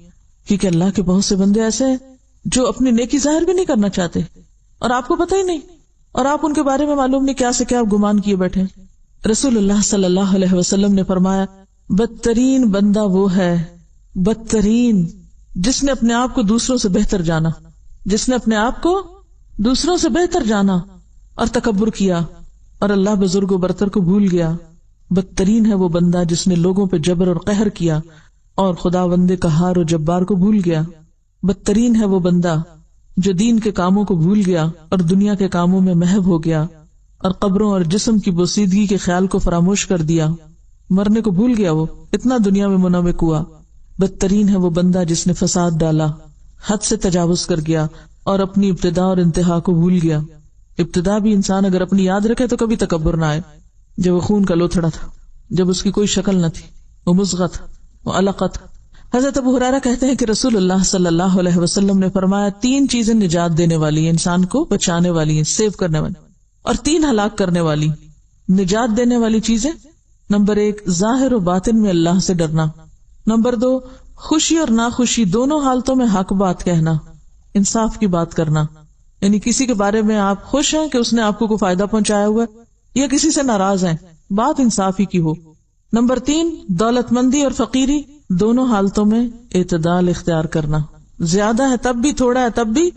[SPEAKER 1] کیونکہ اللہ کے بہت سے بندے ایسے ہیں جو اپنی نیکی ظاہر بھی نہیں کرنا چاہتے اور آپ کو پتہ ہی نہیں، اور آپ ان کے بارے میں معلوم نہیں کیا سے کیا گمان کیے بیٹھے. رسول اللہ صلی اللہ علیہ وسلم نے فرمایا بدترین بندہ وہ ہے، بدترین، جس نے اپنے آپ کو دوسروں سے بہتر جانا، جس نے اپنے آپ کو دوسروں سے بہتر جانا اور تکبر کیا اور اللہ بزرگ و برتر کو بھول گیا. بدترین ہے وہ بندہ جس نے لوگوں پہ جبر اور قہر کیا اور خداوند قہار و جبار کو بھول گیا. بدترین ہے وہ بندہ جو دین کے کاموں کو بھول گیا اور دنیا کے کاموں میں محو ہو گیا اور قبروں اور جسم کی بوسیدگی کے خیال کو فراموش کر دیا. مرنے کو بھول گیا، وہ اتنا دنیا میں منغمک ہوا. بدترین ہے وہ بندہ جس نے فساد ڈالا، حد سے تجاوز کر گیا اور اپنی ابتدا اور انتہا کو بھول گیا. ابتدا بھی انسان اگر اپنی یاد رکھے تو کبھی تکبر نہ آئے. جب وہ خون کا لوتھڑا تھا، جب اس کی کوئی شکل نہ تھی، وہ مضغہ تھا، وہ علقہ تھا. حضرت ابو ہریرہ کہتے ہیں کہ رسول اللہ صلی اللہ علیہ وسلم نے فرمایا 3 چیزیں نجات دینے والی ہیں، انسان کو بچانے والی ہیں، سیو کرنے والی، اور 3 ہلاک کرنے والی. نجات دینے والی چیزیں، نمبر 1 ظاہر و باطن میں اللہ سے ڈرنا، نمبر 2 خوشی اور ناخوشی دونوں حالتوں میں حق بات کہنا، انصاف کی بات کرنا. یعنی کسی کے بارے میں آپ خوش ہیں کہ اس نے آپ کو کوئی فائدہ پہنچایا ہوا ہے، یا کسی سے ناراض ہیں، بات انصافی کی ہو. نمبر 3 دولت مندی اور فقیری دونوں حالتوں میں اعتدال اختیار کرنا، زیادہ ہے تب بھی، تھوڑا ہے تب بھی،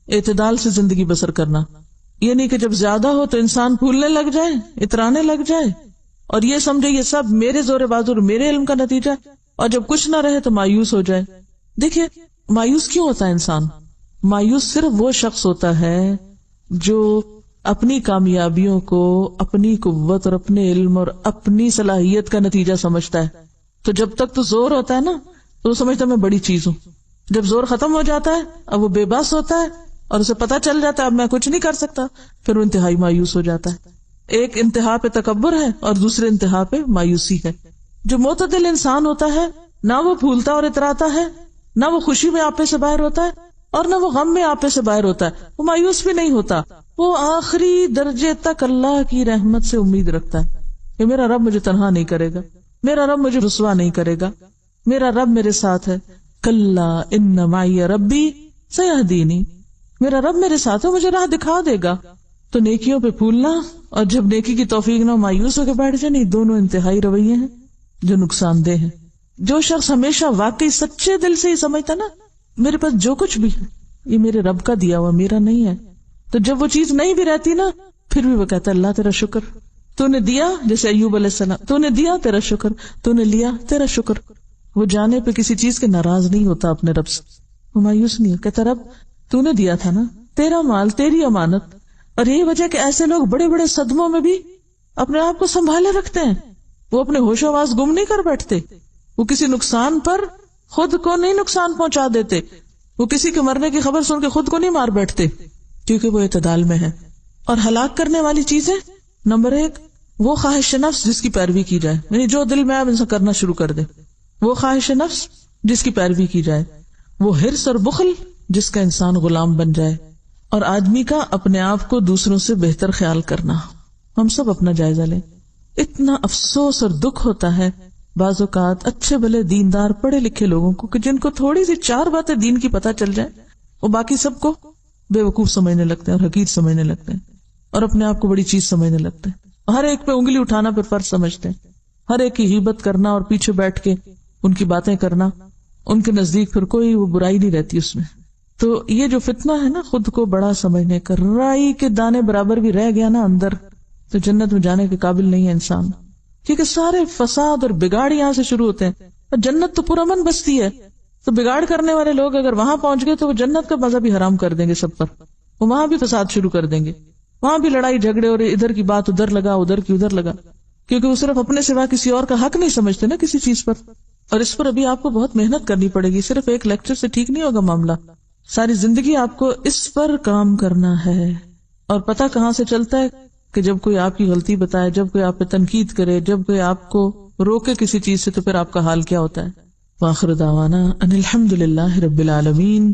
[SPEAKER 1] اعتدال سے زندگی بسر کرنا. یعنی کہ جب زیادہ ہو تو انسان پھولنے لگ جائے، اترانے لگ جائے اور یہ سمجھے یہ سب میرے زور بازو اور میرے علم کا نتیجہ، اور جب کچھ نہ رہے تو مایوس ہو جائے. دیکھیے مایوس کیوں ہوتا ہے انسان؟ مایوس صرف وہ شخص ہوتا ہے جو اپنی کامیابیوں کو اپنی قوت اور اپنے علم اور اپنی صلاحیت کا نتیجہ سمجھتا ہے. تو جب تک تو زور ہوتا ہے نا تو وہ سمجھتا ہے میں بڑی چیز ہوں. جب زور ختم ہو جاتا ہے اب وہ بے بس ہوتا ہے اور اسے پتہ چل جاتا ہے اب میں کچھ نہیں کر سکتا، پھر وہ انتہائی مایوس ہو جاتا ہے. ایک انتہا پہ تکبر ہے اور دوسرے انتہا پہ مایوسی ہے. جو معتدل انسان ہوتا ہے نہ وہ پھولتا اور اتراتا ہے، نہ وہ خوشی میں آپے سے باہر ہوتا ہے اور نہ وہ غم میں آپے سے باہر ہوتا ہے. وہ مایوس بھی نہیں ہوتا، وہ آخری درجے تک اللہ کی رحمت سے امید رکھتا ہے کہ میرا رب مجھے تنہا نہیں کرے گا، میرا رب مجھے رسوا نہیں کرے گا، میرا رب میرے ساتھ ہے. کلا ان معی ربی سیہدینی، میرا رب میرے ساتھ ہے، مجھے راہ دکھا دے گا. تو نیکیوں پہ پھولنا اور جب نیکی کی توفیق نہ مایوس ہو کے بیٹھ جائے، نہیں، دونوں انتہائی رویے ہیں جو نقصان دہ ہیں. جو شخص ہمیشہ واقعی سچے دل سے ہی سمجھتا نا میرے پاس جو کچھ بھی ہے یہ میرے رب کا دیا ہوا، میرا نہیں ہے، تو جب وہ چیز نہیں بھی رہتی نا پھر بھی وہ کہتا ہے اللہ تیرا شکر، تو نے دیا. جیسے ایوب علیہ السلام، تو نے دیا تیرا شکر، تو نے لیا تیرا شکر. وہ جانے پہ کسی چیز کے ناراض نہیں ہوتا اپنے رب سے، وہ مایوس نہیں ہے، کہتا رب تو نے دیا تھا نا، تیرا مال، تیری امانت. اور یہی وجہ کہ ایسے لوگ بڑے بڑے صدموں میں بھی اپنے آپ کو سنبھالے رکھتے ہیں. وہ اپنے ہوش و آواز گم نہیں کر بیٹھتے، وہ کسی نقصان پر خود کو نہیں نقصان پہنچا دیتے، وہ کسی کے مرنے کی خبر سن کے خود کو نہیں مار بیٹھتے، کیونکہ وہ اعتدال میں ہے. اور ہلاک کرنے والی چیزیں، نمبر 1 وہ خواہش نفس جس کی پیروی کی جائے، یعنی جو دل میں اب انسان کرنا شروع کر دے، وہ خواہش نفس جس کی پیروی کی جائے، وہ حرص اور بخل جس کا انسان غلام بن جائے، اور آدمی کا اپنے آپ کو دوسروں سے بہتر خیال کرنا. ہم سب اپنا جائزہ لیں. اتنا افسوس اور دکھ ہوتا ہے بعض اوقات اچھے بھلے دیندار پڑھے لکھے لوگوں کو کہ جن کو تھوڑی سی 4 باتیں دین کی پتہ چل جائے وہ باقی سب کو بے وقوف سمجھنے لگتے ہیں اور حقیر سمجھنے لگتے ہیں اور اپنے آپ کو بڑی چیز سمجھنے لگتے ہیں. ہر ایک پہ انگلی اٹھانا پھر فرض سمجھتے ہیں، ہر ایک کی غیبت کرنا اور پیچھے بیٹھ کے ان کی باتیں کرنا، ان کے نزدیک پھر کوئی وہ برائی نہیں رہتی اس میں. تو یہ جو فتنہ ہے نا خود کو بڑا سمجھنے کا، رائی کے دانے برابر بھی رہ گیا نا اندر تو جنت میں جانے کے قابل نہیں ہے انسان، کیونکہ سارے فساد اور بگاڑ یہاں سے شروع ہوتے ہیں. اور جنت تو پرامن بستی ہے، تو بگاڑ کرنے والے لوگ اگر وہاں پہنچ گئے تو وہ جنت کا مزہ بھی حرام کر دیں گے سب پر، وہ وہاں بھی فساد شروع کر دیں گے، وہاں بھی لڑائی جھگڑے، اور ادھر کی بات ادھر لگا، ادھر کی ادھر لگا، کیونکہ وہ صرف اپنے سوا کسی اور کا حق نہیں سمجھتے نا کسی چیز پر. اور اس پر ابھی آپ کو بہت محنت کرنی پڑے گی، صرف ایک لیکچر سے ٹھیک نہیں ہوگا معاملہ، ساری زندگی آپ کو اس پر کام کرنا ہے. اور پتہ کہاں سے چلتا ہے؟ کہ جب کوئی آپ کی غلطی بتائے، جب کوئی آپ پہ تنقید کرے، جب کوئی آپ کو روکے کسی چیز سے، تو پھر آپ کا حال کیا ہوتا ہے؟ وآخر دعوانا ان الحمد للہ رب العالمین۔